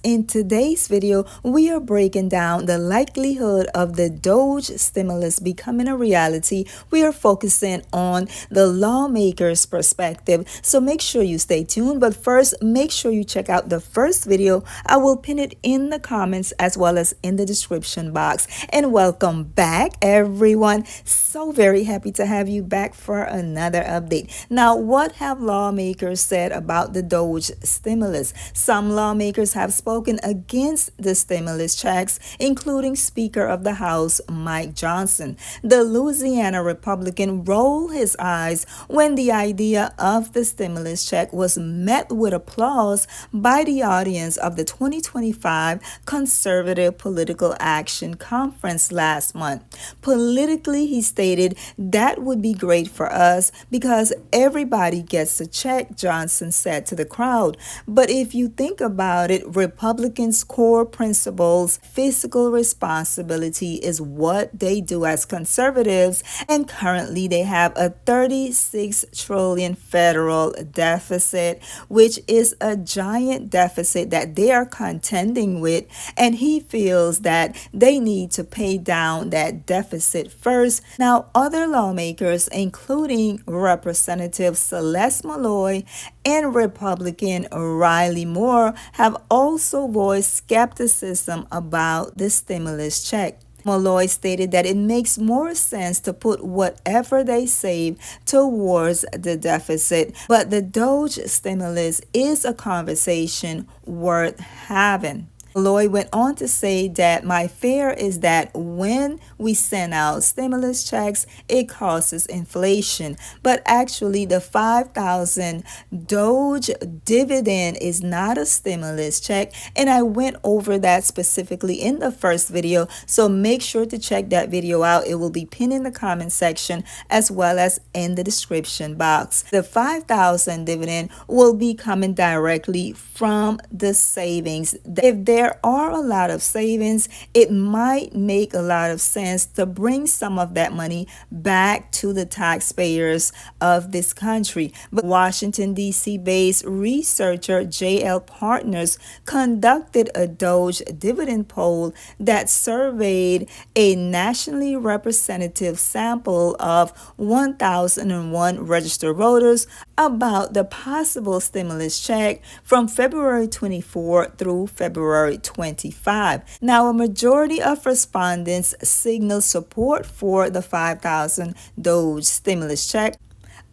in today's video, we are breaking down the likelihood of the Doge stimulus becoming a reality. We are focusing on the lawmakers' perspective, so make sure you stay tuned. But first, make sure you check out the first video. I will pin it in the comments as well as in the description box. And welcome back, everyone. So very happy to have you back for another update. Now, what have lawmakers said about the Doge stimulus? Some lawmakers have spoken against the stimulus checks, including Speaker of the House Mike Johnson. The Louisiana Republican rolled his eyes when the idea of the stimulus check was met with applause by the audience of the 2025 Conservative Political Action Conference last month. Politically, he stated, "That would be great for us because everybody gets a check," Johnson said to the crowd. But if you think about it, Republicans' core principles, fiscal responsibility is what they do as conservatives, and currently they have a $36 trillion federal deficit, which is a giant deficit that they are contending with, and he feels that they need to pay down that deficit first. Now, other lawmakers, including Representative Celeste Malloy and Republican Riley Moore, have also voiced skepticism about the stimulus check. Malloy stated that it makes more sense to put whatever they save towards the deficit, but the Doge stimulus is a conversation worth having. Malloy went on to say that my fear is that when we send out stimulus checks, it causes inflation. But actually, the 5,000 Doge dividend is not a stimulus check. And I went over that specifically in the first video. So make sure to check that video out. It will be pinned in the comment section as well as in the description box. The 5,000 dividend will be coming directly from the savings. If there are a lot of savings, it might make a lot of sense to bring some of that money back to the taxpayers of this country. But Washington, D.C. based researcher JL Partners conducted a Doge dividend poll that surveyed a nationally representative sample of 1,001 registered voters about the possible stimulus check from February 24 through February 25. Now, a majority of respondents signaled support for the 5,000 Doge stimulus check.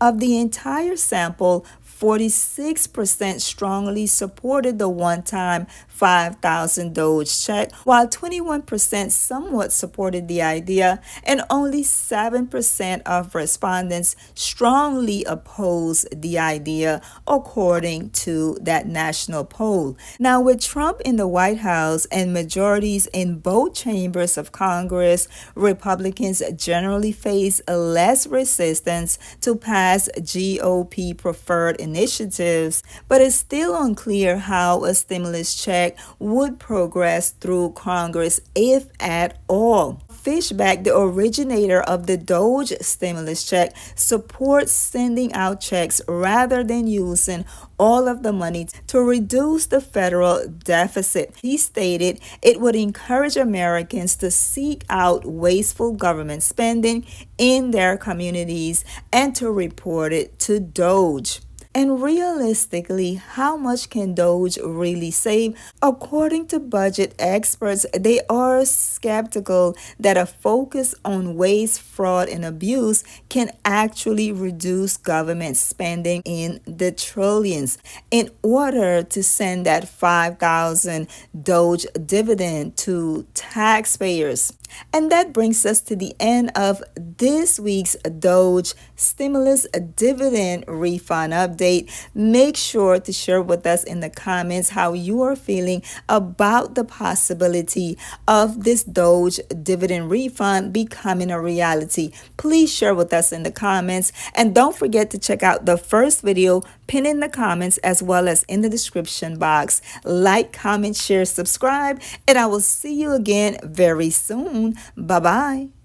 Of the entire sample, 46% strongly supported the one-time 5,000 Doge check, while 21% somewhat supported the idea, and only 7% of respondents strongly opposed the idea, according to that national poll. Now, with Trump in the White House and majorities in both chambers of Congress, Republicans generally face less resistance to pass GOP preferred initiatives, but it's still unclear how a stimulus check would progress through Congress, if at all. Fishback, the originator of the Doge stimulus check, supports sending out checks rather than using all of the money to reduce the federal deficit. He stated it would encourage Americans to seek out wasteful government spending in their communities and to report it to Doge. And realistically, how much can Doge really save? According to budget experts, they are skeptical that a focus on waste, fraud, and abuse can actually reduce government spending in the trillions. In order to send that 5,000 Doge dividend to taxpayers. And that brings us to the end of this week's Doge stimulus dividend refund update. Make sure to share with us in the comments how you are feeling about the possibility of this Doge dividend refund becoming a reality. Please share with us in the comments, and don't forget to check out the first video pinned in the comments as well as in the description box. Like, comment, share, subscribe, and I will see you again very soon. Bye-bye.